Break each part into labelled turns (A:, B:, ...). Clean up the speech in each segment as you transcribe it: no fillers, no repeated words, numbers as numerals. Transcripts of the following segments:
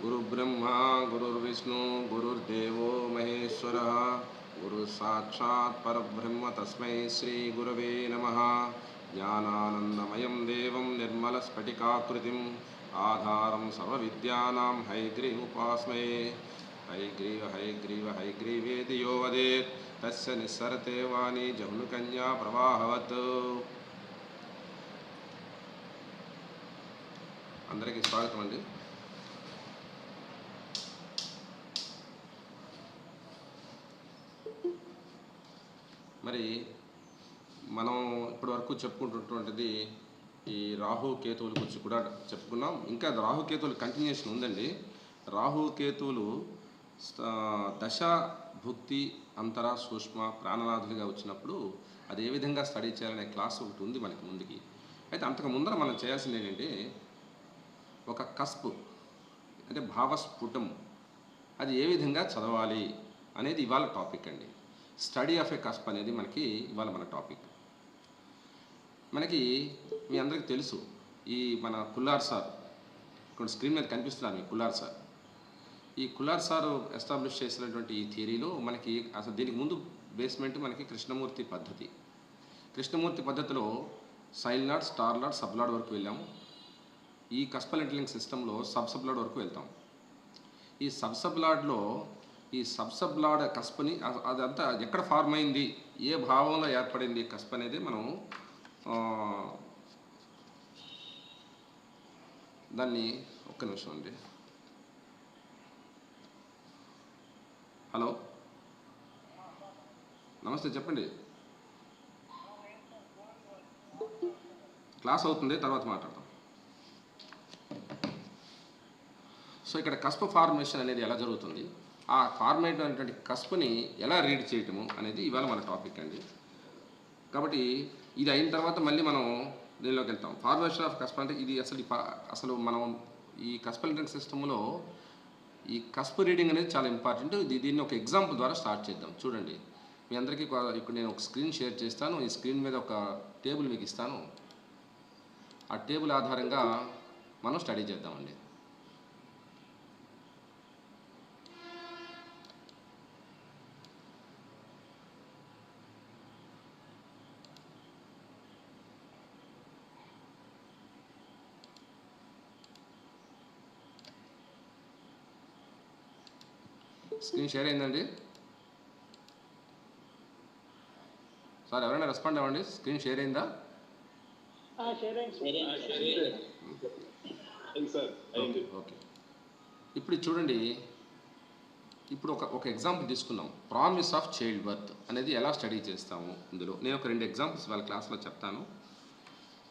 A: गुरुब्रह्मा गुरुर्विष्णु गुरुर्देवो महेश्वरः गुरुसाक्षात् परब्रह्म तस्मै श्रीगुरवे नमः। ज्ञानानन्दमयं देवं निर्मलस्फटिकाकृतिम् आधारं सर्वविद्यानां हयग्रीवमुपास्महे। हयग्रीव हयग्रीव हयग्रीवेति यो वदेत् तस्य निस्सरते वाणी जह्नुकन्या प्रवाहवत्। అందరికీ స్వాగతం అండి. మరి మనం ఇప్పటివరకు చెప్పుకుంటున్నటువంటిది ఈ రాహుకేతువుల గురించి కూడా చెప్పుకున్నాం. ఇంకా రాహుకేతువుల కంటిన్యూషన్ ఉందండి. రాహుకేతువులు దశ భుక్తి అంతర సూక్ష్మ ప్రాణనాథులుగా వచ్చినప్పుడు అది ఏ విధంగా స్టడీ చేయాలనే క్లాస్ ఒకటి ఉంది మనకి ముందుకి. అయితే అంతకు ముందర మనం చేయాల్సింది ఏంటంటే ఒక కస్పు అంటే భావస్ఫుటం అది ఏ విధంగా చదవాలి అనేది ఇవాళ టాపిక్ అండి. స్టడీ ఆఫ్ ఏ కస్ప్ అనేది మనకి ఇవాళ మన టాపిక్. మనకి మీ అందరికీ తెలుసు ఈ మన కుల్లార్ సార్ ఇక్కడ స్క్రీన్ మీద కనిపిస్తున్నారు మీ కుల్లార్ సార్. ఈ కుల్లార్ సార్ ఎస్టాబ్లిష్ చేసినటువంటి ఈ థియరీలో మనకి అసలు దీనికి ముందు బేస్మెంట్ మనకి కృష్ణమూర్తి పద్ధతి. కృష్ణమూర్తి పద్ధతిలో సైల్ lord, star lord, sub lord వరకు వెళ్ళాము. ఈ కస్పల్ ఇంటర్లింక్ సిస్టంలో సబ్ లాడ్ వరకు వెళ్తాం. ఈ సబ్ లాడ్లో ఈ సబ్ లాడ్ కస్ప్ని అదంతా ఎక్కడ ఫార్మ్ అయింది, ఏ భావంలో ఏర్పడింది కస్ప్ అనేది మనం దాన్ని ఒక్క నిమిషం అండి. హలో, నమస్తే, చెప్పండి. క్లాస్ అవుతుంది, తర్వాత మాట్లాడతాం. సో ఇక్కడ కస్ప్ ఫార్మేషన్ అనేది ఎలా జరుగుతుంది, ఆ ఫార్మేట్ అనేటువంటి కస్ప్ని ఎలా రీడ్ చేయటము అనేది ఇవాళ మన టాపిక్ అండి. కాబట్టి ఇది అయిన తర్వాత మళ్ళీ మనం దీనిలోకి వెళ్తాం. ఫార్మేషన్ ఆఫ్ కస్ప్ అంటే ఇది అసలు మనం ఈ కస్పల్ ఇంటర్లింక్ సిస్టంలో ఈ కస్ప్ రీడింగ్ అనేది చాలా ఇంపార్టెంట్. దీన్ని ఒక ఎగ్జాంపుల్ ద్వారా స్టార్ట్ చేద్దాం. చూడండి, మీ అందరికీ ఇప్పుడు నేను ఒక స్క్రీన్ షేర్ చేస్తాను. ఈ స్క్రీన్ మీద ఒక టేబుల్ మీకు ఇస్తాను. ఆ టేబుల్ ఆధారంగా మనం స్టడీ చేద్దామండి. స్క్రీన్ షేర్ అయిందండి సార్? ఎవరైనా రెస్పాండ్ అవ్వండి. స్క్రీన్ షేర్ అయిందా? ఓకే. ఇప్పుడు చూడండి, ఇప్పుడు ఒక ఎగ్జాంపుల్ తీసుకుందాం. ప్రామిస్ ఆఫ్ చైల్డ్ బర్త్ అనేది ఎలా స్టడీ చేస్తాము. ఇందులో నేను ఒక 2 ఎగ్జాంపుల్స్ వాళ్ళ క్లాస్లో చెప్తాను.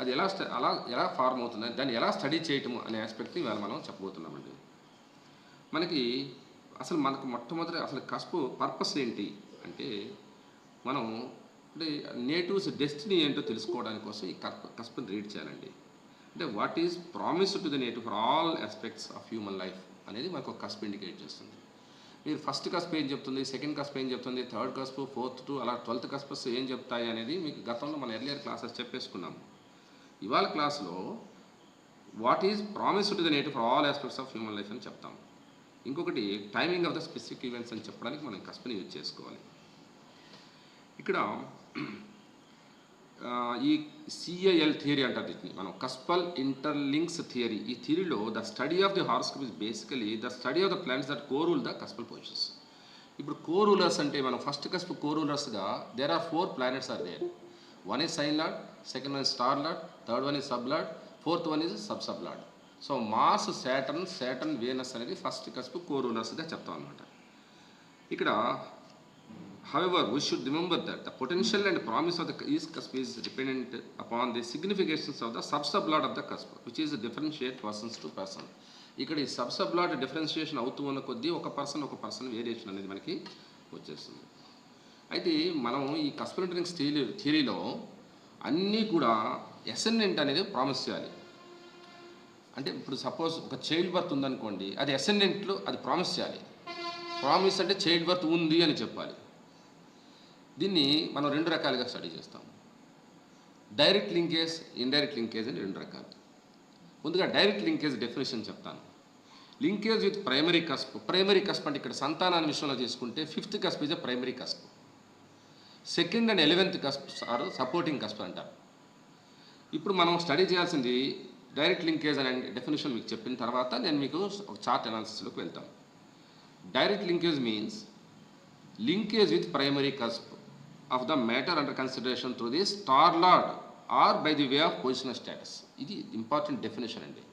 A: అది ఎలా ఫార్మ్ అవుతుంది, దాన్ని ఎలా స్టడీ చేయటము అనే ఆస్పెక్ట్ని ఇవాళ మనం చెప్పబోతున్నామండి. మనకు మొట్టమొదటి అసలు కస్ప్ పర్పస్ ఏంటి అంటే మనం అంటే నేటివ్స్ డెస్టినీ ఏంటో తెలుసుకోవడానికి కోసం ఈ కస్ప్ని రీడ్ చేయాలండి. అంటే what is promise to the native for all aspects of human life అనేది మనకు ఒక కస్ప్ ఇండికేట్ చేస్తుంది. మీరు ఫస్ట్ కస్ప్ ఏం చెప్తుంది, సెకండ్ కస్ప్ ఏం చెప్తుంది, థర్డ్ కస్ప్, ఫోర్త్ టు అలా 12th కస్ప్స్ ఏం చెప్తాయి అనేది మీకు గతంలో మన ఎర్లియర్ క్లాసెస్ చెప్పేసుకున్నాము. ఇవాళ క్లాస్లో what is promise to the native for all aspects of human life అని చెప్తాం. ఇంకొకటి timing of the specific events అని చెప్పడానికి మనం కస్ప్ని యూజ్ చేసుకోవాలి. ఇక్కడ ఈ సిఏఎల్ థియరీ అంటారు దీన్ని మనం, కస్పల్ ఇంటర్లింక్స్ థియరీ. ఈ థియరీలో the study of the horoscope is basically the study of the planets that corule the cuspal positions. ఇప్పుడు కోరూలర్స్ అంటే మనం ఫస్ట్ కస్ప్ కోరూలర్స్గా there are 4 planets are there. One is sign lord, second one star lord, third one is sub lord, fourth one is sub lord. So Mars, Saturn, Venus అనేది first cusp కోరూలర్స్గా చెప్తాం అనమాట. ఇక్కడ however we should remember that the potential and promise of the east cusp is dependent upon the significations of the sub-lord of the cusp, which is differentiate persons to person. ఇక్కడ ఈ sub-lord differentiation అవుతూ ఉన్న కొద్దీ ఒక person variation అనేది మనకి వచ్చేస్తుంది. అయితే మనం ఈ కస్పల్ ఇంటర్లింక్ థియరీలో అన్నీ కూడా ఎసెండెంట్ అనేది ప్రామిస్ చేయాలి. అంటే ఇప్పుడు సపోజ్ ఒక చైల్డ్ బర్త్ ఉందనుకోండి, అది ఎసెండెంట్లో అది ప్రామిస్ చేయాలి. ప్రామిస్ అంటే చైల్డ్ బర్త్ ఉంది అని చెప్పాలి. దీన్ని మనం 2 రకాలుగా స్టడీ చేస్తాం. డైరెక్ట్ లింకేజ్, ఇండైరెక్ట్ లింకేజ్ అని 2 రకాలు. ముందుగా డైరెక్ట్ లింకేజ్ డెఫినేషన్ చెప్తాను. Linkage with primary cusp. Primary cusp అంటే ఇక్కడ సంతానాన్ని విషయంలో తీసుకుంటే 5th cusp is a primary cusp. 2nd and 11th cusp are supporting cusp అంటారు. ఇప్పుడు మనం స్టడీ చేయాల్సింది డైరెక్ట్ లింకేజ్ అనే డెఫినేషన్ మీకు చెప్పిన తర్వాత నేను మీకు ఒక చార్ట్ అనాలిసిస్లోకి వెళ్తాను. Direct linkage means linkage with primary cusp of the matter under consideration through the star lord or by the way of positional status. ఇది ఇంపార్టెంట్ డెఫినేషన్ అండి.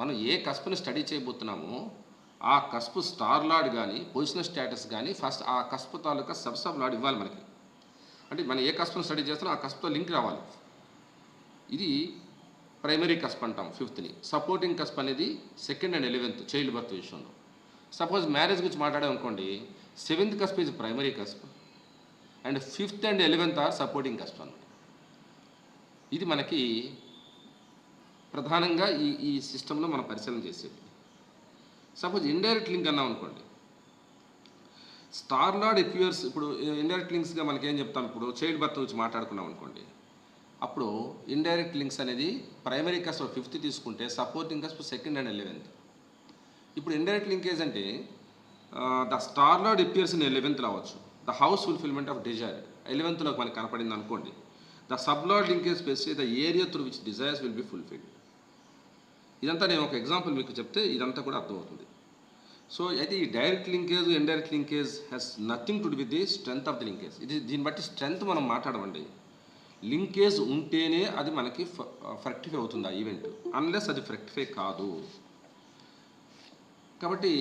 A: మనం ఏ కస్ప్ని స్టడీ చేయబోతున్నామో ఆ కస్ప్ స్టార్ లార్డ్ కానీ పొజిషనల్ స్టేటస్ కానీ first ఆ కస్ప్ తాలూకా సబ్ లార్డ్ ఇవ్వాలి మనకి. అంటే మనం ఏ కస్ప్ని స్టడీ చేస్తున్నాం ఆ కస్ప్తో లింక్ రావాలి. ఇది ప్రైమరీ కస్ప్ అంటాం 5th. సపోర్టింగ్ కస్ప్ అనేది 2nd and 11th child birth విషయంలో. సపోజ్ మ్యారేజ్ గురించి మాట్లాడాం అనుకోండి, 7th cusp is primary cusp and 5th and 11th are supporting cusp అన్నమాట. ఇది మనకి ప్రధానంగా ఈ సిస్టంలో మనం పరిశీలన చేసేది. సపోజ్ ఇండైరెక్ట్ లింక్ అన్నాం అనుకోండి, స్టార్ లార్డ్ అపియర్స్. ఇప్పుడు ఇండైరెక్ట్ లింక్స్గా మనకి ఏం చెప్తాం, ఇప్పుడు చైల్డ్ బర్త్ గురించి మాట్లాడుకున్నాం అనుకోండి, అప్పుడు ఇండైరెక్ట్ లింక్స్ అనేది ప్రైమరీ కస్ప్ 5th తీసుకుంటే supporting cusp 2nd and 11th. ఇప్పుడు ఇండైరెక్ట్ లింకేజ్ అంటే the star lord appears in 11th రావచ్చు. The house fulfillment of desire 11thలో మనకి కనపడింది అనుకోండి. The sub lord linkage specify the area through which desires will be fulfilled. ఇదంతా నేను ఒక ఎగ్జాంపుల్ మీకు చెప్తే ఇదంతా కూడా అర్థమవుతుంది. సో అయితే ఈ direct linkage indirect linkage has nothing to do with the strength of the linkage. దీన్ని బట్టి స్ట్రెంత్ మనం మాట్లాడమండి. లింకేజ్ ఉంటేనే అది మనకి ఫ్రక్టిఫై అవుతుంది ఆ ఈవెంట్, అన్లెస్ అది ఫ్రక్టిఫై కాదు. కాబట్టి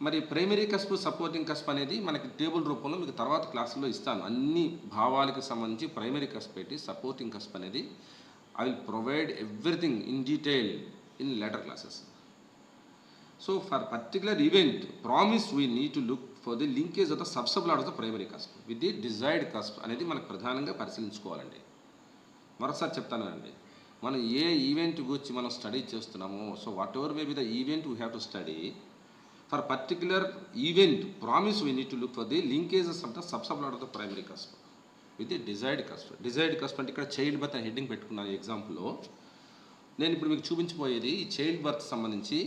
A: మరి ప్రైమరీ కస్ప్ సపోర్టింగ్ కస్ప్ అనేది మనకి టేబుల్ రూపంలో మీకు తర్వాత క్లాసుల్లో ఇస్తాను. అన్ని భావాలకు సంబంధించి ప్రైమరీ కస్ప్ పెట్టి సపోర్టింగ్ కస్ప్ అనేది I will provide everything in detail in later classes. So for particular event promise we need to look for the linkage of the sub-law of the primary cusp with the desired cusp అనేది మనకు ప్రధానంగా పరిశీలించుకోవాలండి. మరొకసారి చెప్తానండి, మనం ఏ event గురించి మనం study చేస్తున్నామో, so whatever may be the event we have to study for particular event promise we need to look for the linkages of the సబ్-law of the primary cusp with the desired cusp. desired cusp అంటే ఇక్కడ child birth అనే heading పెట్టుకున్నాను ఈ ఎగ్జాంపుల్లో. నేను ఇప్పుడు మీకు చూపించబోయేది ఈ చైల్డ్ బర్త్ సంబంధించి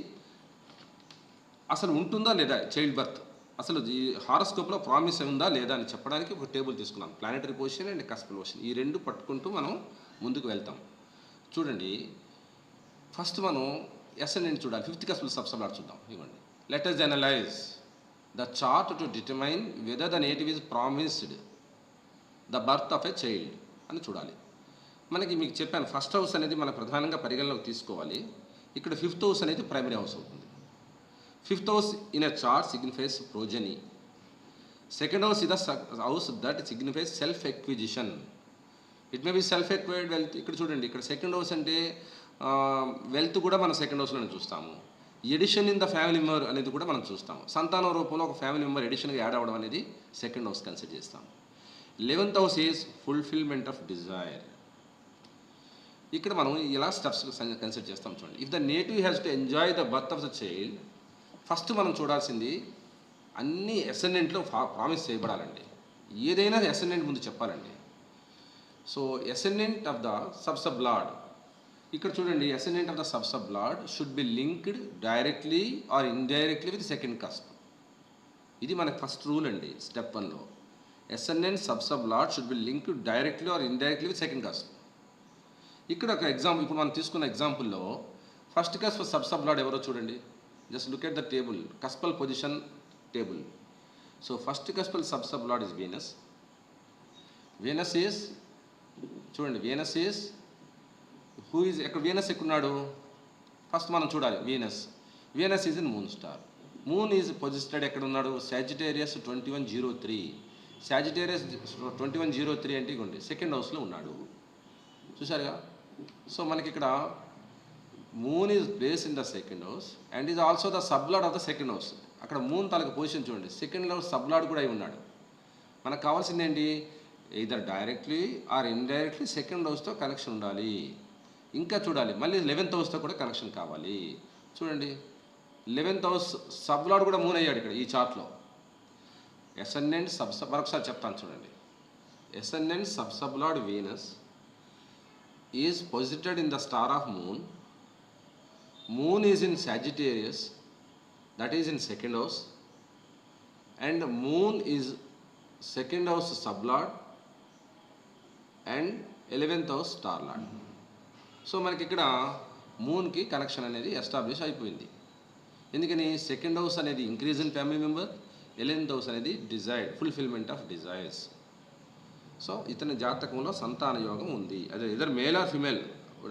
A: అసలు ఉంటుందా లేదా చైల్డ్ బర్త్, అసలు ఈ హారోస్కోప్లో ప్రామిస్ ఉందా లేదా అని చెప్పడానికి ఒక టేబుల్ తీసుకున్నాం. Planetary position and cuspal position, ఈ రెండు పట్టుకుంటూ మనం ముందుకు వెళ్తాం. చూడండి, ఫస్ట్ మనం ఎస్ఎన్ఎన్ చూడాలి. 5th కస్పల్ సబ్ లార్డ్ చూద్దాం. ఇవ్వండి, let us analyse the chart to determine whether the native is promised the birth of a child అని చూడాలి. మనకి మీకు చెప్పాను, ఫస్ట్ హౌస్ అనేది మనం ప్రధానంగా పరిగణలోకి తీసుకోవాలి. ఇక్కడ 5th హౌస్ అనేది ప్రైమరీ హౌస్ అవుతుంది. 5th house in a chart signifies progeny. 2nd house is the house that signifies self acquisition. It may be self acquired wealth. ఇక్కడ చూడండి, ఇక్కడ 2nd హౌస్ అంటే వెల్త్ కూడా మనం 2nd హౌస్లోనే చూస్తాము. Addition in the family member అనేది కూడా మనం చూస్తాము. సంతానం రూపంలో ఒక ఫ్యామిలీ మెంబర్ ఎడిషన్గా యాడ్ అవ్వడం అనేది 2nd హౌస్ కన్సిడర్ చేస్తాము. 11th house is fulfilment of Dzire. ఇక్కడ మనం ఇలా స్టెప్స్ కన్సిడర్ చేస్తాం. చూడండి, if the native has to enjoy the birth of the child, first మనం చూడాల్సింది అన్ని ఎసెండెంట్లో ప్రామిస్ చేయబడాలండి. ఏదైనా ఎసెండెంట్ ముందు చెప్పాలండి. So ascendant of the sub lord, ఇక్కడ చూడండి, ascendant of the sub lord should be linked directly or indirectly with 2nd cusp. ఇది మనకు ఫస్ట్ రూల్ అండి. స్టెప్ 1లో ascendant sub lord should be linked directly or indirectly with 2nd cusp. ఇక్కడ ఒక example, ఇప్పుడు మనం తీసుకున్న ఎగ్జాంపుల్లో ఫస్ట్ కస్ప్ సబ్ లార్డ్ ఎవరో చూడండి. Just look at the table, cuspal position table. So first cuspal sub lord is Venus. Venus is, చూడండి, Venus is who is, ఎక్కడ వీనస్ ఎక్కడున్నాడు ఫస్ట్ మనం చూడాలి. Venus is in moon star. Moon is posited ఎక్కడ ఉన్నాడు, Sagittarius 2103. Sagittarius 2103 అంటే ఇవ్వండి 2nd హౌస్లో ఉన్నాడు. చూసారుగా. సో మనకి ఇక్కడ moon is place in the 2nd house and is also the sub lord of the 2nd house. అక్కడ మూన్ తాలూకు పొజిషన్ చూడండి, 2nd హౌస్ సబ్ లార్డ్ కూడా అయి ఉన్నాడు. మనకు కావాల్సింది ఏంటి, either directly or indirectly 2nd హౌస్తో కనెక్షన్ ఉండాలి. ఇంకా చూడాలి, మళ్ళీ 11th హౌస్తో కూడా కనెక్షన్ కావాలి. చూడండి, 11th హౌస్ సబ్ లార్డ్ కూడా మూన్ అయ్యాడు ఇక్కడ ఈ చార్ట్లో. ఎసెండెంట్ మరొకసారి చెప్తాను చూడండి. Ascendant sub lord Venus is posited in the star of moon Moon is in Sagittarius, that is in second house, and Moon is second house sublord and 11th house star lord. So మనకి ఇక్కడ మూన్కి connection అనేది establish అయిపోయింది. ఎందుకని second house అనేది increase in family member, 11th house అనేది desired fulfillment of desires. So ఇతని జాతకంలో సంతాన యోగం ఉంది. అదే either male or female,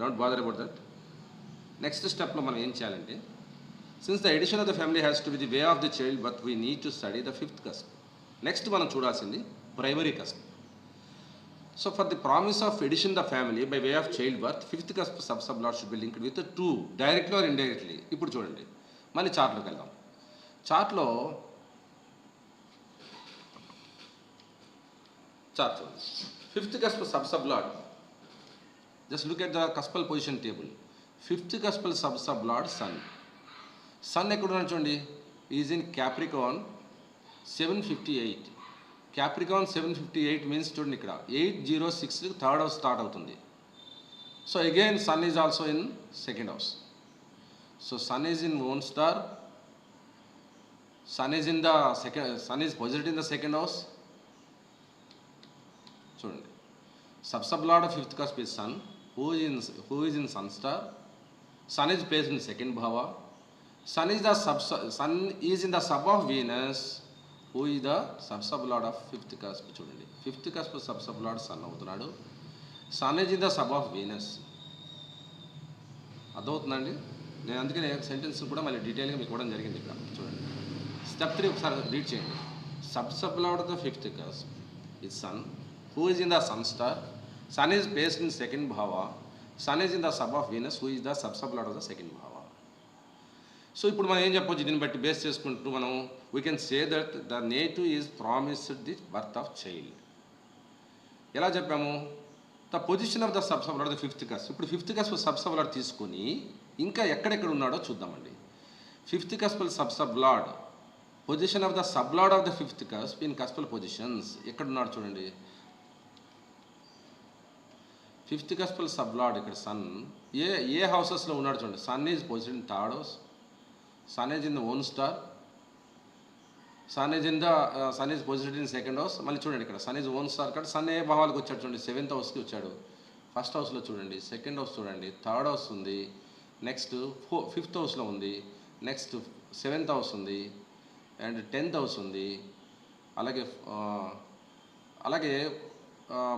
A: don't bother about that. Next స్టెప్లో మనం ఏం చేయాలంటే, since the addition of the family has to be the way of the child but we need to study the 5th cusp. Next మనం చూడాల్సింది primary cusp. So for the promise of addition the family by way of childbirth, 5th cusp sub-sublord should be linked with 2, directly or indirectly. ఇప్పుడు చూడండి, మళ్ళీ చార్ట్లోకి వెళ్దాం. చార్ట్లో chart చూడండి, 5th cusp sub-sublord. Just look at the cuspal position table. 5th cuspal sub-sublord sun. Sun ఎక్కడున్నాడు చూడండి, is in Capricorn 758. Capricorn 758 means చూడండి ఇక్కడ 806 థర్డ్ హౌస్ స్టార్ట్ అవుతుంది. So again sun is also in second house. So sun is in own star, sun is posited in the second house. చూడండి, sub-sublord of 5th cusp is sun, who is in sun star. Sun is placed in second bhava. Sun is in the sub of Venus, who is the sub-sublord of 5th cusp. చూడండి, 5th cusp sub-sublord sun అవుతున్నాడు. Sun is in the sub of Venus. అర్థమవుతుందండి? నేను అందుకనే sentence కూడా మళ్ళీ డీటెయిల్గా మీకు ఇవ్వడం జరిగింది ఇక్కడ. చూడండి, స్టెప్ 3 ఒకసారి రీడ్ చేయండి. Sub-sublord of the 5th cusp is sun, who is in the sun star. Sun is placed in second bhava. Sun is in the sub of Venus, who is the sub-sublord of the second bhava. So ఇప్పుడు మనం ఏం చెప్పొచ్చు, దీన్ని బట్టి base చేసుకుంటూ మనం we can say that the native is promised the birth of child. ఎలా చెప్పాము? The position of the sub-sublord the 5th cusp. ఇప్పుడు 5th cusp సబ్-సబ్లార్డ్ తీసుకొని ఇంకా ఎక్కడెక్కడ ఉన్నాడో చూద్దామండి. 5th cusp sub sublord position of the sublord of the 5th cusp in cuspal positions ఎక్కడున్నాడు చూడండి. 5th cusp సబ్లార్డ్ ఇక్కడ సన్ ఏ హౌసెస్లో ఉన్నాడు చూడండి. Sun is position in third house, Sun is in the own star, sun is posited in second house. మళ్ళీ చూడండి ఇక్కడ సన్ ఈజ్ ఓన్ స్టార్ కాబట్టి సన్ ఏ భావాలకు వచ్చాడు చూడండి. 7th హౌస్కి వచ్చాడు. ఫస్ట్ హౌస్లో చూడండి, సెకండ్ హౌస్ చూడండి, థర్డ్ హౌస్ ఉంది, నెక్స్ట్ 5th హౌస్లో ఉంది, నెక్స్ట్ 7th హౌస్ ఉంది, అండ్ 10th హౌస్ ఉంది. అలాగే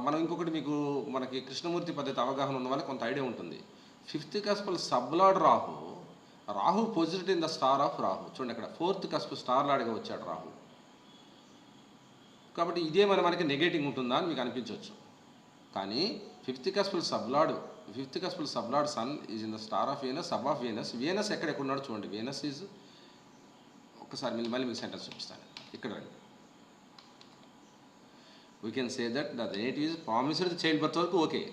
A: మనం ఇంకొకటి మీకు మనకి కృష్ణమూర్తి పద్ధతి అవగాహన ఉన్న వాళ్ళకి కొంత ఐడియా ఉంటుంది. 5th cusp sublord Rahu posited in the star of Rahu. చూడండి అక్కడ 4th cusp స్టార్ లార్డ్గా వచ్చాడు రాహు. కాబట్టి ఇదే మనకి నెగేటివ్ ఉంటుందా అని మీకు అనిపించవచ్చు. కానీ 5th cusp sublord Sun is in the star of Venus, sub of Venus. Venus ఎక్కడున్నాడు చూడండి. వీనస్ ఈజ్ ఒక్కసారి మళ్ళీ మీకు సెంటెన్స్ చూపిస్తాను. ఇక్కడ రండి. We can say that the native is promised child birth వరకు okay.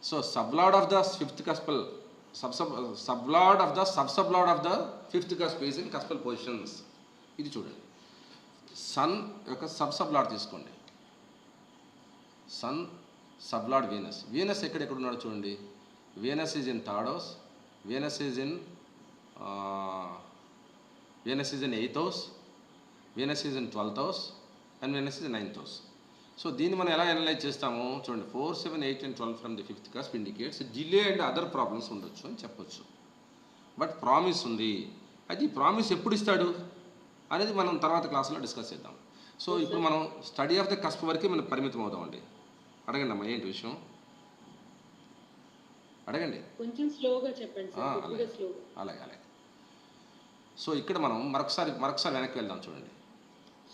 A: So sublord of the 5th cusp sub-sublord of the sub-sublord of the 5th cusp is in cuspal positions. ఇది చూడండి, sun యొక్క sub-sublord తీసుకోండి. Sun sublord Venus. Venus ఎక్కడున్నాడో చూడండి. Venus is in third house, Venus is in 8th house, Venus is in 12th house, and Venus is 9th house. So దీన్ని మనం ఎలా analyse చేస్తాము చూడండి. 4, 7, 8 and 12 from the 5th cusp indicates delay and other problems ఉండొచ్చు అని చెప్పొచ్చు. But promise ఉంది. అది ప్రామిస్ ఎప్పుడు ఇస్తాడు అనేది మనం తర్వాత క్లాస్లో డిస్కస్ చేద్దాం. సో ఇప్పుడు మనం స్టడీ ఆఫ్ ద కస్ప్ వరకే మనం పరిమితం అవుదామండి. అడగండి అమ్మా, ఏంటి విషయం అడగండి.
B: కొంచెం స్లోగా చెప్పండి సార్.
A: అలాగే. సో ఇక్కడ మనం మరొకసారి వెనక్కి వెళ్దాం. చూడండి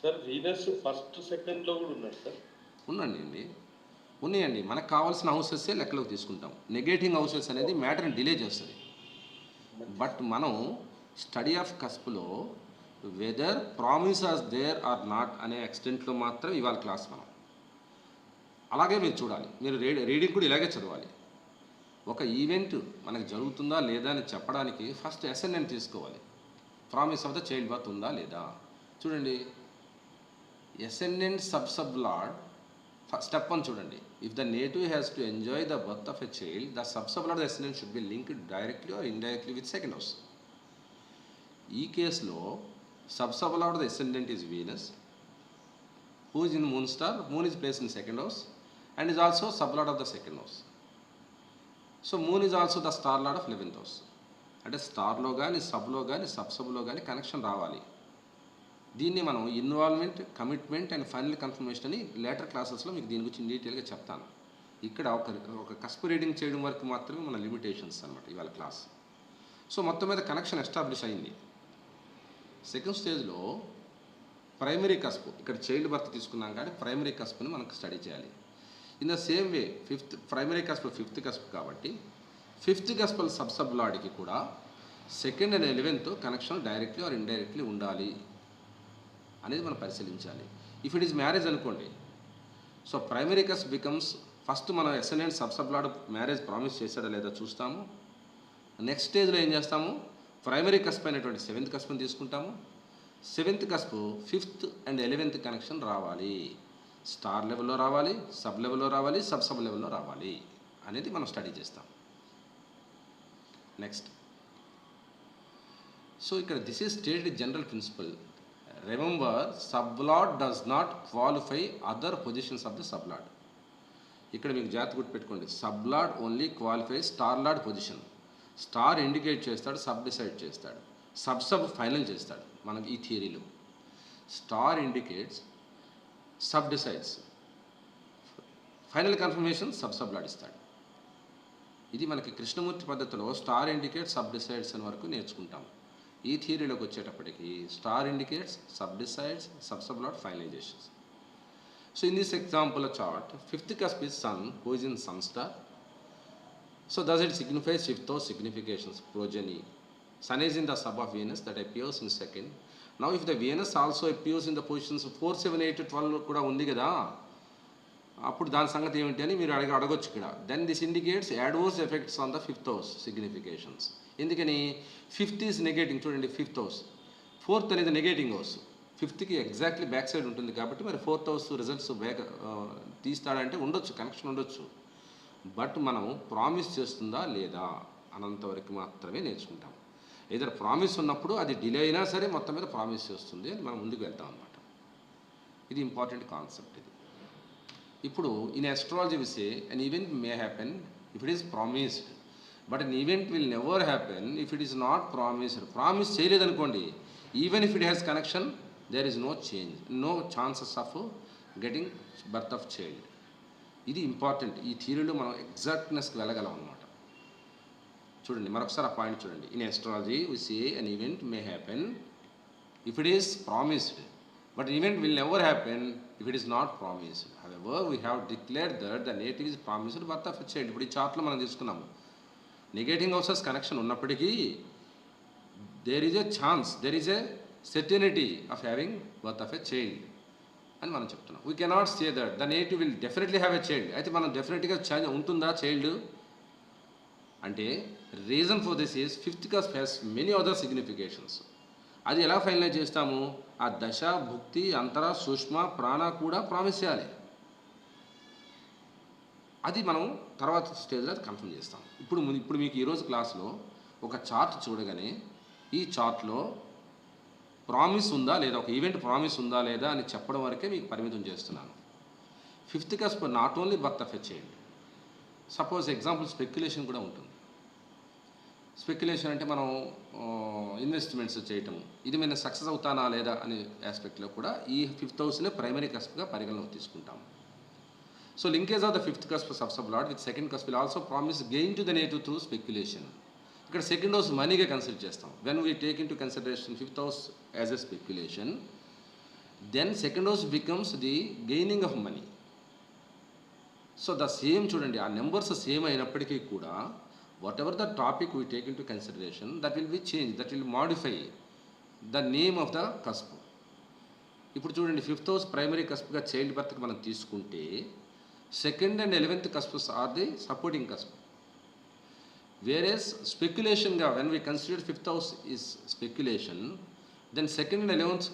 C: సార్, వీనస్ ఫస్ట్ సెకండ్లో కూడా ఉన్నాడు సార్.
A: ఉన్నాయండి. మనకు కావాల్సిన హౌసెస్సే లెక్కలోకి తీసుకుంటాం. నెగేటివ్ హౌసెస్ అనేది మ్యాటర్ని డిలే చేస్తుంది. బట్ మనం స్టడీ ఆఫ్ కస్ప్లో whether promises there are not అనే ఎక్స్టెంట్లో మాత్రం ఇవాళ క్లాస్ మనం. అలాగే మీరు చూడాలి, మీరు రీడింగ్ కూడా ఇలాగే చదవాలి. ఒక ఈవెంట్ మనకు జరుగుతుందా లేదా అని చెప్పడానికి ఫస్ట్ అసెండెంట్ తీసుకోవాలి. Promise of the child birth ఉందా లేదా చూడండి. అసెండెంట్ సబ్-సబ్లార్డ్ స్టెప్ 1 చూడండి. If the native has to enjoy the birth of a child, the sub-sublord of the ascendant should be linked directly or indirectly with second house. ఈ కేసులో sub-sublord of the ascendant is Venus, who is in moon star. Moon is placed in second house and is also sublord of the second house. So moon is also the star lord of 11th house. అంటే స్టార్లో కానీ సబ్లో కానీ సబ్లో కానీ connection రావాలి. దీన్ని మనం involvement, commitment and final confirmation అని later క్లాసెస్లో మీకు దీని గురించి డీటెయిల్గా చెప్తాను. ఇక్కడ ఒక కస్ప్ రీడింగ్ చేయడం వరకు మాత్రమే మన లిమిటేషన్స్ అనమాట ఇవాళ క్లాస్. సో మొత్తం మీద కనెక్షన్ ఎస్టాబ్లిష్ అయింది. సెకండ్ స్టేజ్లో ప్రైమరీ కస్ప్, ఇక్కడ చైల్డ్ బర్త్ తీసుకున్నాం కానీ ప్రైమరీ కస్ప్ని మనకు స్టడీ చేయాలి. In the same way primary cusp fifth cusp కాబట్టి ఫిఫ్త్ కస్పల్ సబ్లాడ్కి కూడా second and 11th connection directly or indirectly ఉండాలి అనేది మనం పరిశీలించాలి. ఇఫ్ ఇట్ ఈస్ మ్యారేజ్ అనుకోండి, so primary cusp becomes first మనం అసెండెంట్ సబ్లాడ్ మ్యారేజ్ ప్రామిస్ చేశాడా లేదా చూస్తాము. నెక్స్ట్ స్టేజ్లో ఏం చేస్తాము, ప్రైమరీ కస్ప్ అయినటువంటి 7th కస్ప్ని తీసుకుంటాము. 7th cusp 5th and 11th connection రావాలి, స్టార్ లెవెల్లో రావాలి, సబ్ లెవెల్లో రావాలి, సబ్ లెవెల్లో రావాలి అనేది మనం స్టడీ చేస్తాం. నెక్స్ట్, సో ఇక్కడ this is stated general principle. Remember, sublord does not qualify other positions of the sublord. ఇక్కడ మీకు జాగ్రత్త గుర్తుపెట్టుకోండి, sublord only qualify star lord position. Star indicate చేస్తాడు, సబ్ డిసైడ్ చేస్తాడు, సబ్ ఫైనల్ చేస్తాడు. మనకి ఈ థియరీలో star indicates, sub decides, final confirmation sublord ఇస్తాడు. ఇది మనకి కృష్ణమూర్తి పద్ధతిలో స్టార్ ఇండికేట్స్, సబ్ డిసైడ్స్ అని వరకు నేర్చుకుంటాం. ఈ థియరీలోకి వచ్చేటప్పటికి star indicates, sub decides, sublord finalizations. So in this example chart, 5th cusp is sun, who is in sun star. So does it signify 5th house significations, progeny? Sun is in the sub of Venus, that appears in second. Now if the Venus also appears in the positions 4, 7, 8, 12 కూడా ఉంది కదా, అప్పుడు దాని సంగతి ఏమిటి అని మీరు అడగొచ్చు ఇక్కడ. Then this indicates adverse effects on the 5th house significations. ఎందుకని 5th ఈజ్ నెగేటింగ్, చూడండి 5th house, 4th అనేది negating house, 5th exactly back side ఉంటుంది కాబట్టి మరి 4th house రిజల్ట్స్ బ్యాక్ తీస్తాడంటే ఉండొచ్చు, కనెక్షన్ ఉండొచ్చు. బట్ మనం ప్రామిస్ చేస్తుందా లేదా అనంతవరకు మాత్రమే నేర్చుకుంటాం. ఏదైనా ప్రామిస్ ఉన్నప్పుడు అది డిలే అయినా సరే మొత్తం మీద ప్రామిస్ చేస్తుంది అని మనం ముందుకు వెళ్తాం అన్నమాట. ఇది ఇంపార్టెంట్ కాన్సెప్ట్ ఇది. ఇప్పుడు in astrology we say an event may happen if it is promised, but an event will never happen if it is not promised. Promise చేయలేదనుకోండి, even if it has connection, there is no change, no chances of getting birth of child. ఇది important. ఈ థియరీలో మనం ఎగ్జాక్ట్నెస్కి వెళ్ళగలం అన్నమాట. చూడండి మరొకసారి ఆ point చూడండి. In astrology we say an event may happen if it is promised, but event will never happen if it is not promised. However we have declared that the native is promised birth of a child. ఇప్పుడు ఈ చార్ట్లో మనం తీసుకున్నాము, negating houses connection ఉన్నప్పటికీ there is a chance, there is a certainty of having birth of a child అని మనం చెప్తున్నాం. We cannot say that the native will definitely have a child. అయితే మనం డెఫినెట్గా ఉంటుందా చైల్డ్ అంటే, reason for this is 5th cusp has many other significations. అది ఎలా ఫైనలైజ్ చేస్తాము, ఆ దశ, భుక్తి, అంతర, సూక్ష్మ, ప్రాణ కూడా ప్రామిస్ చేయాలి. అది మనం తర్వాత స్టేజ్లో కన్ఫర్మ్ చేస్తాం. ఇప్పుడు మీకు ఈరోజు క్లాస్లో ఒక చార్ట్ చూడగానే ఈ చార్ట్లో ప్రామిస్ ఉందా లేదా, ఒక ఈవెంట్ ప్రామిస్ ఉందా లేదా అని చెప్పడం వరకే మీకు పరిమితం చేస్తున్నాను. 5th cusp not only birth of a child. Suppose example speculation కూడా ఉంటుంది. స్పెక్యులేషన్ అంటే మనం ఇన్వెస్ట్మెంట్స్ చేయటం, ఇది మీద సక్సెస్ అవుతానా లేదా అనే ఆస్పెక్ట్లో కూడా ఈ 5th houseనే ప్రైమరీ కస్ప్గా పరిగణలోకి తీసుకుంటాం. So linkage of the 5th cusp sublord with 2nd cusp will also promise gain to the native through speculation. ఇక్కడ 2nd house మనీగా కన్సిడర్ చేస్తాం. When we take into consideration 5th house as a speculation, then 2nd house becomes the gaining of money. So the same చూడండి, ఆ numbers same అయినప్పటికీ కూడా whatever the topic we take into consideration, that will be change, that will modify the name of the cusp. ఇప్పుడు చూడండి 5th house primary కస్ప్గా child బర్త్కి మనం తీసుకుంటే 2nd and 11th cusps are the supporting cusp. Whereas స్పెక్యులేషన్గా when we consider 5th house is speculation, then 2nd and 11th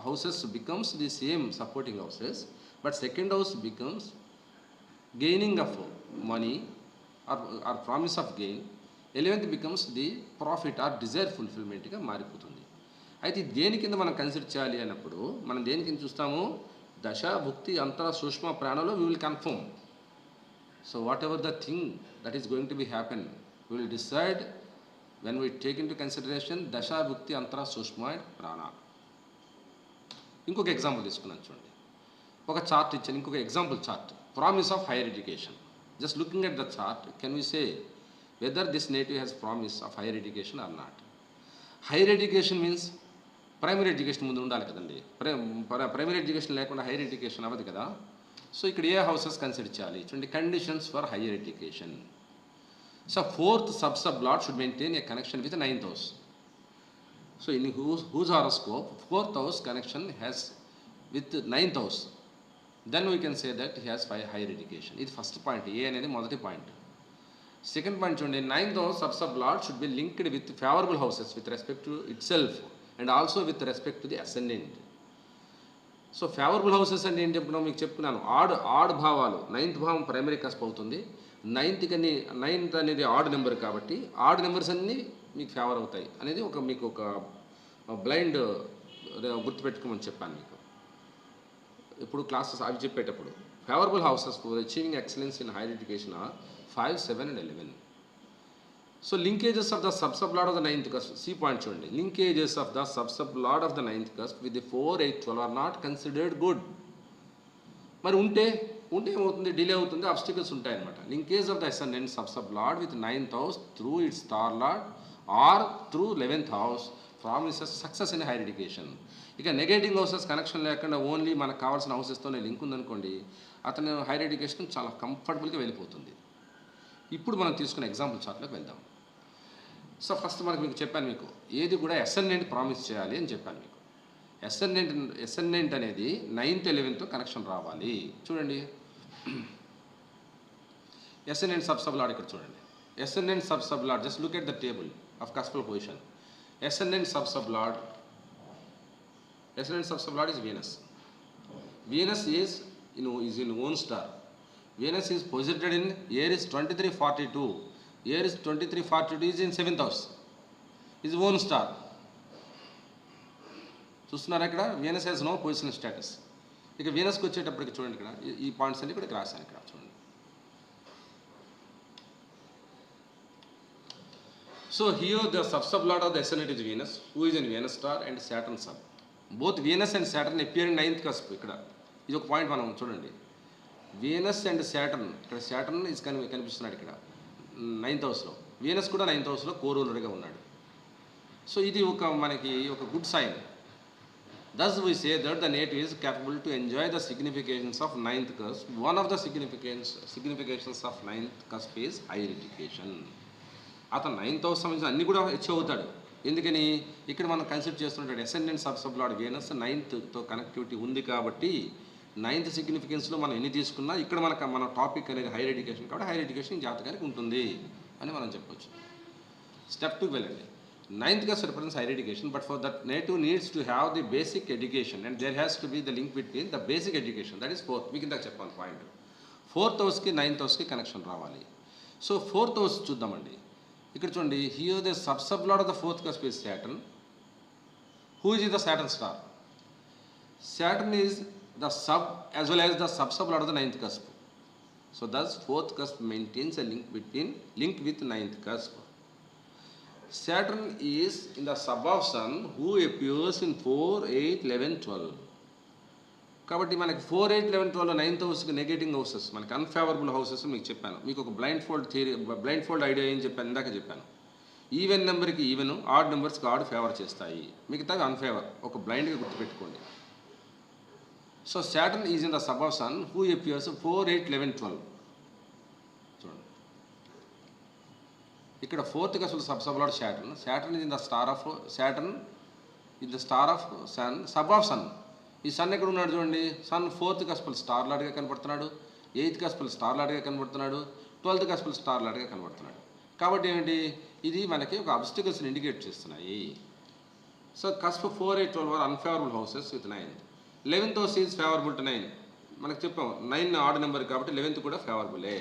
A: houses becomes the same supporting houses, But second house becomes gaining of money or promise of gain. 11th becomes the profit or desire fulfillmentగా మారిపోతుంది. అయితే దేని కింద మనం consider చేయాలి అన్నప్పుడు మనం దేని కింద చూస్తాము, దశ భుక్తి అంతర సూక్ష్మ ప్రాణంలో we will confirm. So whatever the thing that is going to be happen, we will decide when we take into consideration dasha bhukti antara sushma and prana. ఇంకొక ఎగ్జాంపుల్ తీసుకున్నాను చూడండి. ఒక చార్ట్ ఇచ్చాను, ఇంకొక example chart, promise of higher education. Just looking at the chart can we say whether this native has promise of higher education or not. Higher education means primary education ముందు ఉండాలి కదండి. Primary education లేకుండా higher education అవ్వదు కదా. So ఇక్కడ ఏ houses consider చేయాలి చూడండి, conditions for higher education. So fourth sub lot should maintain a connection with the 9th house. So in whose horoscope 4th house connection has with 9th house, then we can say that he has higher education. ఇది first point, ఏ అనేది మొదటి point. Second point చూడండి, 9th house sub lot should be linked with favorable houses with respect to itself and also with respect to the ascendant. So favourable houses అంటే ఏం చెప్పుకున్నాం, మీకు చెప్పుకున్నాను, add భావాలు. 9th భావం ప్రైమరీ కస్ప్ అవుతుంది, 9th అనేది ఆడ్ నెంబర్ కాబట్టి ఆడ్ నెంబర్స్ అన్నీ మీకు ఫేవర్ అవుతాయి అనేది మీకు ఒక బ్లైండ్ గుర్తుపెట్టుకోమని చెప్పాను మీకు ఇప్పుడు క్లాసెస్ అవి చెప్పేటప్పుడు. Favourable houses for achieving excellence in higher education 5, 7 and 11. So linkages of the sub lord of the 9th cusp, సి పాయింట్ చూడండి, linkages of the sub lord of the 9th cusp with the 4, 8, 12 are not considered good. మరి ఉంటే ఏమవుతుంది, delay అవుతుంది, obstacles ఉంటాయన్నమాట. Linkage of the ascendant sub lord with 9th house through its star lord or through 11th house promises success in higher education. ఇక negative houses connection లేకుండా only మనకు కావాల్సిన హౌసెస్తోనే link ఉందనుకోండి, అతను హైయర్ ఎడ్యుకేషన్ చాలా కంఫర్టబుల్గా వెళ్ళిపోతుంది. ఇప్పుడు మనం తీసుకున్న ఎగ్జాంపుల్ చార్ట్లోకి వెళ్దాం. సో ఫస్ట్ మీకు చెప్పాను, మీకు ఏది కూడా అసెండెంట్ ప్రామిస్ చేయాలి అని చెప్పాను మీకు. అసెండెంట్ అనేది 9th, 11th కనెక్షన్ రావాలి. చూడండి, అసెండెంట్ సబ్ లాట్ ఇక్కడ చూడండి, ascendant sub lot, just look at the table of cuspal position. Ascendant sub lot is Venus. Venus is in own star. Venus is posited in Aries 2342. Aries 2342 is in 7th house. Is own star. చూస్తున్నారా ఇక్కడ, Venus has no positional status. ఇక వీనస్కి వచ్చేటప్పటికి చూడండి, ఇక్కడ ఈ points అన్ని ఇక్కడ రాశాను, ఇక్కడ చూడండి. So here the sub lord of the ascendant is Venus, who is in Venus star and Saturn sub. Both Venus and Saturn appear in 9th cusp. ఇక్కడ ఇది ఒక పాయింట్ మనం చూడండి, వీనస్ అండ్ సాటర్న్, ఇక్కడ సాటర్న్ ఇస్ కనిపిస్తున్నాడు ఇక్కడ 9th హౌస్లో, Venus కూడా 9th హౌస్లో కోరూలర్గా ఉన్నాడు. సో ఇది మనకి ఒక good sign. Thus we say that the native is capable to enjoy the significations of 9th cusp. One of the significations of 9th cusp is higher education. అతను 9th house సంబంధించిన అన్ని కూడా achieve అవుతాడు. ఎందుకని ఇక్కడ మనం కన్సిడర్ చేస్తున్నట్టు ascendant sub lot Venus 9th connectivity ఉంది కాబట్టి 9th సిగ్నిఫికెన్స్లో మనం ఎన్ని తీసుకున్నా ఇక్కడ మన టాపిక్ అనేది హైయర్ ఎడ్యుకేషన్ కాబట్టి హైయర్ ఎడ్యుకేషన్ జాతకానికి ఉంటుంది అని మనం చెప్పొచ్చు. స్టెప్ 2 వెళ్ళండి. 9th cusp represents higher education, but for that native needs to have the basic education and there has to be the link between the basic education, that is 4th. మీకు ఇందాక చెప్పాను point, 4th హౌస్కి 9th హౌస్కి connection రావాలి. So 4th house చూద్దామండి. ఇక్కడ చూడండి, here the sub lord of the 4th cusp is Saturn. Who is the Saturn star? Saturn is the sub as well as the sub lot of the 9th cusp. So thus 4th cusp maintains a link with 9th cusp. Saturn is in the sub of Sun who appears in 4, 8, 11, 12. కాబట్టి మనకి 4, 8, 11, 12 9th హౌస్కి negative houses, మనకి unfavourable houses మీకు చెప్పాను. మీకు ఒక blind fold idea ఏం చెప్పాను, ఇందాక చెప్పాను. ఈవెన్ నెంబర్కి ఈవెన్, ఆడ్ నెంబర్స్కి ఆడ్ ఫేవర్ చేస్తాయి, మిగతావి అన్ఫేవర్. ఒక బ్లైండ్గా గుర్తుపెట్టుకోండి. So Saturn is in the sub of Sun who appears 4, 8, 11, 12. చూడండి ఇక్కడ 4th cusp sub lord Saturn is in the star of Sun, sub of Sun. ఈ సన్ ఎక్కడ ఉన్నాడు చూడండి, సన్ 4th cusp స్టార్ లాట్గా కనబడుతున్నాడు, 8th cusp స్టార్ లాట్గా కనబడుతున్నాడు, 12th cusp star లాట్గా కనబడుతున్నాడు. కాబట్టి ఏంటి, ఇది మనకి ఒక అబ్స్టికల్స్ని ఇండికేట్ చేస్తున్నాయి. So cusp 4, 8, 12 are unfavourable houses with 9. 11th house is favorable to 9. మనకు చెప్పాం 9 ఆడ్ నెంబర్ కాబట్టి 11th కూడా ఫేవరబులే.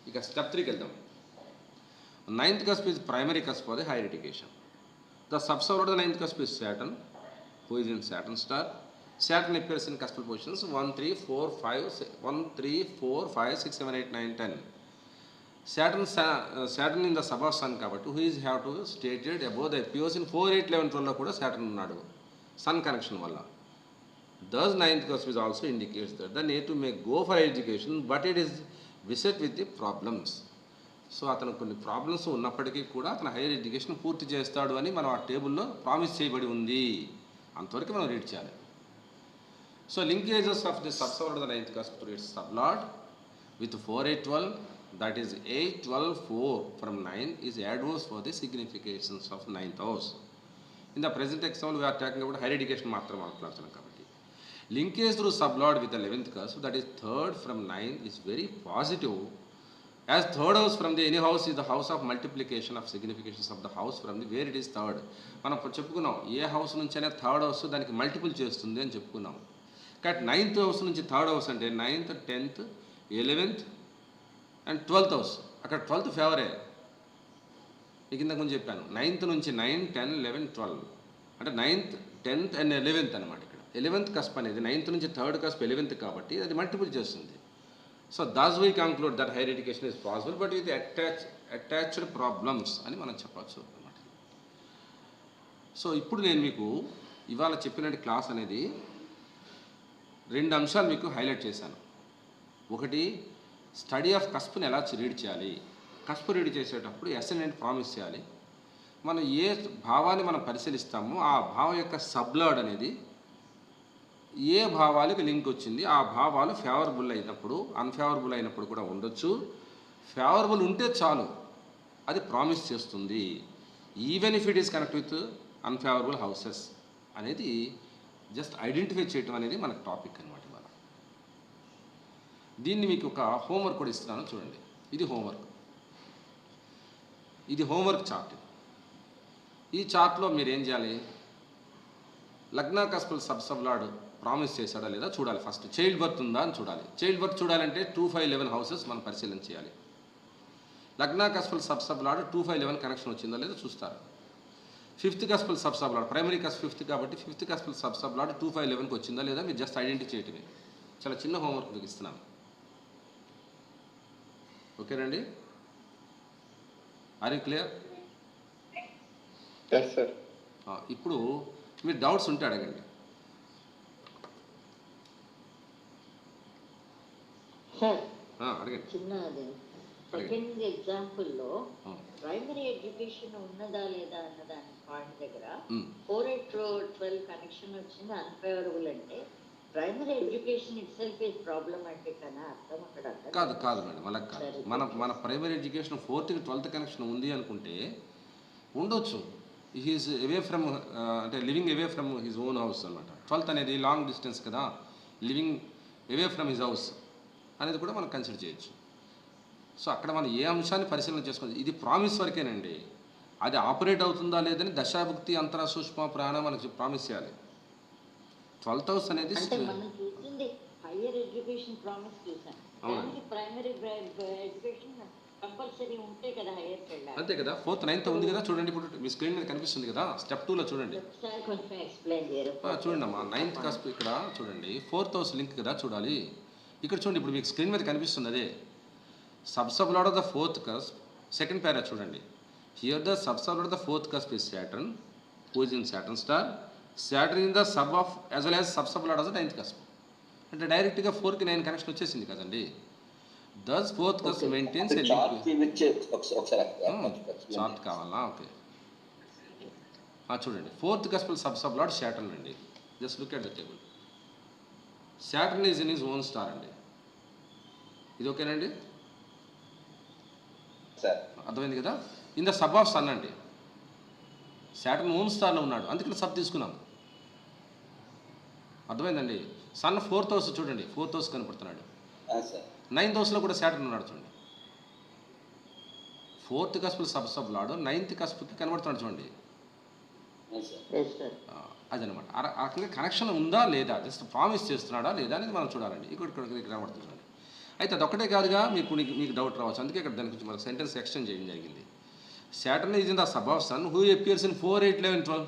A: ఇక స్టెప్ 3కి వెళ్దాం. 9th cusp is primary cusp for the higher education. The subsolver of the 9th cusp is Saturn, who is in Saturn star. Saturn appears in cuspal positions 1, 3, 4, 5, 6, 7, 8, 9, 10. Saturn in the sub of Sun కాబట్టి who is have to stated above the appears in 4, 8, 11, 12లో కూడా Saturn ఉన్నాడు sun connection వల్ల. Thus 9th cusp is also indicates that the need to may go for education but it is beset with the problems. So అతను కొన్ని problems ఉన్నప్పటికీ కూడా అతను higher education పూర్తి చేస్తాడు అని మనం ఆ టేబుల్లో ప్రామిస్ చేయబడి ఉంది. అంతవరకు మనం రీడ్ చేయాలి. So linkages of the sub lord of the 9th cusp to its sub lord with 4, 8, 12, that is 8, 12, 4 from 9 is adverse for the significations of 9th house. In the present example we are talking about higher education మాత్రం మాట్లాడుతున్నాం కాబట్టి linkage through sublord with the 11th cusp, that is 3rd from 9, is very positive, as 3rd house from the any house is the house of multiplication of significations of the house from the where it is 3rd. మనం చెప్పుకున్నాం ఏ house నుంచైనా 3rd house దానికి multiple చేస్తుంది అని చెప్పుకున్నాం. కాబట్టి 9th house నుంచి 3rd house అంటే 9th, 10th, 11th and 12th house. అక్కడ 12th ఫేవరే. మీకు ఇంతకు ముందు చెప్పాను 9th నుంచి 9, 10, 11, 12 అంటే 9th, 10th అండ్ 11th అనమాట. ఇక్కడ 11th cusp అనేది 9th నుంచి 3rd cusp 11th కాబట్టి అది మల్టిపుల్ చేస్తుంది. So thus we conclude that higher education is possible but with attached problems అని మనం చెప్పచ్చు అన్నమాట. సో ఇప్పుడు నేను మీకు ఇవాళ చెప్పినట్టు క్లాస్ అనేది 2 అంశాలు మీకు హైలైట్ చేశాను. ఒకటి స్టడీ ఆఫ్ కస్ప్ని ఎలా రీడ్ చేయాలి. కస్ప్ రీడ్ చేసేటప్పుడు అసెండెంట్ ప్రామిస్ చేయాలి. మనం ఏ భావాన్ని మనం పరిశీలిస్తామో ఆ భావం యొక్క సబ్లార్డ్ అనేది ఏ భావాలకు లింక్ వచ్చింది, ఆ భావాలు ఫేవరబుల్ అయినప్పుడు అన్ఫేవరబుల్ అయినప్పుడు కూడా ఉండొచ్చు. ఫేవరబుల్ ఉంటే చాలు అది ప్రామిస్ చేస్తుంది, even if it is connect with unfavourable houses అనేది జస్ట్ ఐడెంటిఫై చేయటం అనేది మనకు టాపిక్ అనమాట. ఇవాళ దీన్ని మీకు ఒక హోంవర్క్ కూడా ఇస్తున్నాను చూడండి. ఇది హోంవర్క్, ఇది హోంవర్క్ చార్ట్. ఈ చార్ట్లో మీరు ఏం చేయాలి, లగ్న కస్పల్ సబ్లార్డ్ ప్రామిస్ చేశాడా లేదా చూడాలి. ఫస్ట్ చైల్డ్ బర్త్ ఉందా అని చూడాలి. చైల్డ్ బర్త్ చూడాలంటే 2, 5, 11 హౌసెస్ మనం పరిశీలన చేయాలి. లగ్న కస్పల్ సబ్లార్డ్ 2, 5, 11 కనెక్షన్ వచ్చిందా లేదా చూస్తారు. 5th cuspal sublord primary cusp 5th కాబట్టి 5th కస్పల్ సబ్లార్డ్ 2, 5, 11కి వచ్చిందా లేదా మీరు జస్ట్ ఐడెంటిఫై చేయటమే. చాలా చిన్న హోంవర్క్ మీకు ఇస్తున్నాను. ఓకేనండి, are you clear?
C: Yes sir.
A: ఇప్పుడు మీరు డౌట్స్ ఉంటే అడగండి.
D: సార్
A: అడగండి.
D: చిన్నది సెకండ్ ఎగ్జాంపుల్లో ప్రైమరీ ఎడ్యుకేషన్ ఉన్నదా లేదా అన్న దాని పాయింట్ దగ్గర 4, 8, 12 కనెక్షన్ వచ్చింది అన్ఫేవరబుల్ అంటే primary education it self is problematic అని అర్థం అక్కడ.
A: కాదు మేడం, అలా కాదు. మన primary education 4th, 12th connection ఉంది అనుకుంటే ఉండొచ్చు. హీఈస్ అవే ఫ్రమ్ అంటే living away from his own house అనమాట. 12th అనేది లాంగ్ డిస్టెన్స్ కదా, living away from his house అనేది కూడా మనం కన్సిడర్ చేయొచ్చు. సో అక్కడ మనం ఏ అంశాన్ని పరిశీలన చేసుకోవాలి, ఇది ప్రామిస్ వరకేనండి. అది ఆపరేట్ అవుతుందా లేదని దశాభుక్తి అంతర సూక్ష్మ ప్రాణం మనకి ప్రామిస్ చేయాలి. 12th హౌస్ అనేది
D: మనం చూసింది హైయర్ ఎడ్యుకేషన్ ప్రామిస్ చూసాం. ప్రైమరీ ఎడ్యుకేషన్ కంపల్సరీ ఉంటే కదా హైయర్ వెళ్ళాలి.
A: అంతే కదా. 4th, 9th ఉంది కదా చూడండి. ఇప్పుడు మీ స్క్రీన్ మీద కనిపిస్తుంది కదా, స్టెప్ 2లో చూడండి.
D: కొంచెం ఎక్స్ప్లెయిన్ చేయరు.
A: చూడండి అమ్మా, 9th కస్ప్ ఇక్కడ చూడండి, 4th హౌస్ లింక్ కదా చూడాలి. ఇక్కడ చూడండి, ఇప్పుడు మీకు స్క్రీన్ మీద కనిపిస్తుంది అదే sub lord of the 4th cusp. Second para చూడండి. Here the sublord of the 4th cusp is Saturn, who is in Saturn star. Saturn in the sub of as well as sublord of the 9th cusp. అంటే డైరెక్ట్గా 4కి 9 connection వచ్చేసింది కదండి. Thus 4th cusp maintains a chart కావాలా? Okay, చూడండి 4th cusp sublord Saturn అండి. Just look at the table. Saturn is in his own star అండి. ఇది ఓకేనండి, అర్థమైంది కదా. In the sub of Sun అండి. Saturn ఓన్ స్టార్లో ఉన్నాడు, అందుకని సబ్ తీసుకున్నాం. అర్థమైందండి. సన్ 4th హౌస్ చూడండి, 4th హౌస్ కనపడుతున్నాడు. 9th హౌస్లో కూడా Saturn ఉన్నాడు చూడండి. 4th cusp sublord 9th cusp కనబడుతున్నాడు చూడండి.
D: Yes sir.
A: అదనమాట. ఆ రకంగా కనెక్షన్ ఉందా లేదా, జస్ట్ ప్రామిస్ చేస్తున్నాడా లేదా అనేది మనం చూడాలండి. ఇక్కడ కనబడుతుంది చూడండి. అయితే అదొక్కటే కాదుగా, మీకు డౌట్ రావచ్చు. అందుకే ఇక్కడ దాని గురించి మనకు సెంటెన్స్ ఎక్స్టెండ్ చేయడం జరిగింది. Saturn is in the sub of Sun who appears in 4, 8, 11, 12.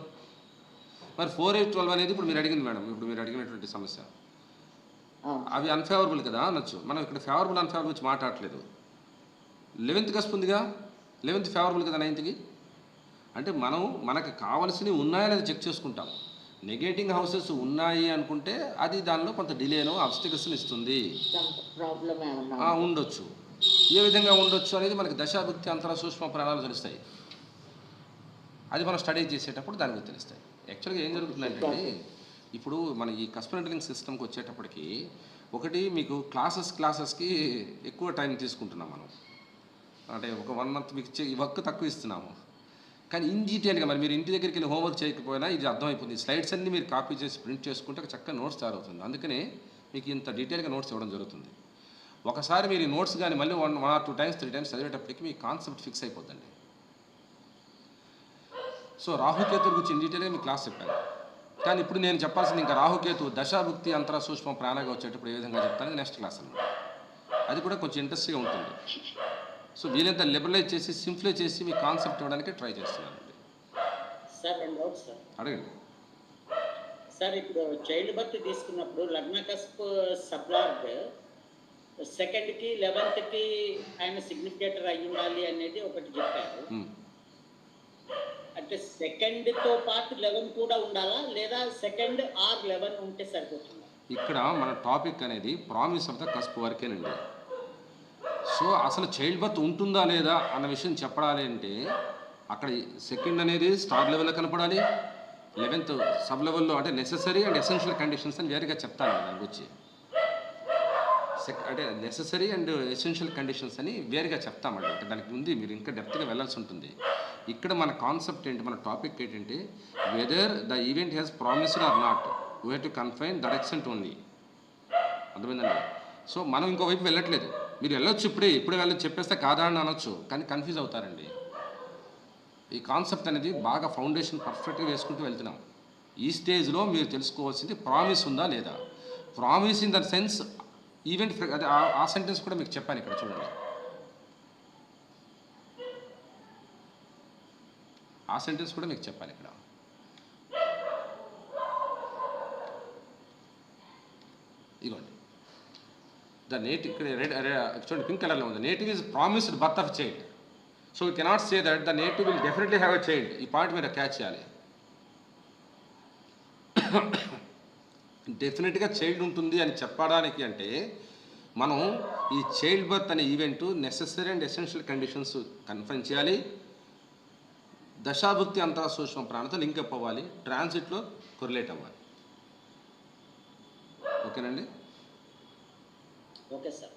A: మరి 4, 8, 12 అనేది ఇప్పుడు మీరు అడిగింది మేడం, ఇప్పుడు మీరు అడిగినటువంటి సమస్య. అవి అన్ఫేవరబుల్ కదా అనొచ్చు. మనం ఇక్కడ ఫేవరబుల్ అన్ఫేవరబుల్ గురించి మాట్లాడట్లేదు. 11th కస్ప్ ఉందిగా, 11th ఫేవరబుల్ కదా 9th. అంటే మనకు కావలసినవి ఉన్నాయా లేదా చెక్ చేసుకుంటాం. నెగేటింగ్ హౌసెస్ ఉన్నాయి అనుకుంటే అది దానిలో కొంత డిలేనో అబ్స్టికల్స్ని ఇస్తుంది.
D: ప్రాబ్లం
A: ఉండొచ్చు. ఏ విధంగా ఉండొచ్చు అనేది మనకి దశాభుక్తి అంతర సూక్ష్మ ప్రాణాలు తెలుస్తాయి. అది మనం స్టడీ చేసేటప్పుడు దాని గురించి తెలుస్తాయి. యాక్చువల్గా ఏం జరుగుతుందంటే, ఇప్పుడు మన ఈ కస్పరెంటలింగ్ సిస్టమ్కి వచ్చేటప్పటికి ఒకటి మీకు క్లాసెస్కి ఎక్కువ టైం తీసుకుంటున్నాం మనం. అంటే ఒక 1 month మీకు ఈ వర్క్ తక్కువ ఇస్తున్నాము. కానీ ఇన్ డీటెయిల్గా మరి మీరు ఇంటి దగ్గరికి వెళ్ళి హోంవర్క్ చేయకపోయినా ఇది అర్థమైపోతుంది. స్లైడ్స్ అన్నీ మీరు కాపీ చేసి ప్రింట్ చేసుకుంటే ఒక చక్కగా నోట్స్ తయారవుతుంది. అందుకనే మీకు ఇంత డీటెయిల్గా నోట్స్ ఇవ్వడం జరుగుతుంది. ఒకసారి మీరు ఈ నోట్స్ కానీ మళ్ళీ 1 or 2 times 3 times చదివేటప్పటికి me concept fix అయిపోద్దండి. So రాహుకేతుల గురించి ఇన్ డీటెయిల్గా మీకు క్లాస్ చెప్పాను. కానీ ఇప్పుడు నేను చెప్పాల్సింది ఇంకా రాహుకేతు దశాభుక్తి అంతర సూక్ష్మ ప్రాణగా వచ్చేటప్పుడు ఏ విధంగా చెప్తాను నెక్స్ట్ క్లాస్ అనమాట. అది కూడా కొంచెం ఇంట్రెస్ట్గా ఉంటుంది. సో వీలైనంత లిబరలైజ్ చేసి సింప్లై చేసి మీ కాన్సెప్ట్ ఇవ్వడానికి ట్రై చేస్తున్నానండి.
E: Sir 2 doubts sir.
A: అడగండి
E: సార్, ఇప్పుడు చైల్డ్ బర్త్ తీసుకున్నప్పుడు లగ్న కస్ప్ సబ్లార్డ్ 2nd కి 11th కి ఆయన సిగ్నిఫికేటర్ అయి ఉండాలి అనేది ఒకటి చెప్పారు. అంటే 2nd తో పాటు 11 కూడా ఉండాలా, లేదా 2nd or 11 ఉంటే సరిపోతుందా?
A: ఇక్కడ మన టాపిక్ అనేది ప్రామిస్ ఆఫ్ ద కస్ప్ వరకేనండి. సో అసలు చైల్డ్ బర్త్ ఉంటుందా లేదా అన్న విషయం చెప్పాలి అంటే అక్కడ 2nd అనేది స్టార్ లెవెల్లో కనపడాలి, 11th సబ్ లెవెల్లో అంటే నెసెసరీ అండ్ ఎసెన్షియల్ కండిషన్స్ అని వేరుగా చెప్తాను దాని గురించి. అంటే నెసెసరీ అండ్ ఎసెన్షియల్ కండిషన్స్ అని వేరుగా చెప్తామండి. అంటే దానికి ముందు మీరు ఇంకా డెప్త్గా వెళ్ళాల్సి ఉంటుంది. ఇక్కడ మన కాన్సెప్ట్ ఏంటి, మన టాపిక్ ఏంటంటే whether the event has promised or not, we have to confine that extent only. అర్థమైందండి? సో మనం ఇంకో వైపు వెళ్ళట్లేదు. మీరు వెళ్ళొచ్చు, ఇప్పుడే వెళ్ళొచ్చు చెప్పేస్తే కాదా అని అనొచ్చు, కానీ కన్ఫ్యూజ్ అవుతారండి. ఈ కాన్సెప్ట్ అనేది బాగా ఫౌండేషన్ పర్ఫెక్ట్గా వేసుకుంటూ వెళ్తున్నాం. ఈ స్టేజ్లో మీరు తెలుసుకోవాల్సింది ప్రామిస్ ఉందా లేదా. Promise in the sense event, అదే ఆ సెంటెన్స్ కూడా మీకు చెప్పాను ఇక్కడ చూడండి. ఆ సెంటెన్స్ కూడా మీకు చెప్పాను ఇక్కడ. ఇదిగోండి ద నేటివ్, ఇక్కడ చూడండి పింక్ కలర్లో ఉంది. Native is promised birth of child. So we cannot say that the native will definitely have a child. ఈ పాయింట్ మీరు క్యాచ్ చేయాలి. డెఫినెట్గా చైల్డ్ ఉంటుంది అని చెప్పడానికి అంటే మనం ఈ చైల్డ్ బర్త్ అనే event necessary and essential conditions confirm చేయాలి, దశాభుక్తి అంతర సూక్ష్మ ప్రాణతో లింకప్ అవ్వాలి, ట్రాన్సిట్లో కొరిలేట్ అవ్వాలి. ఓకేనండి?
E: Okay sir.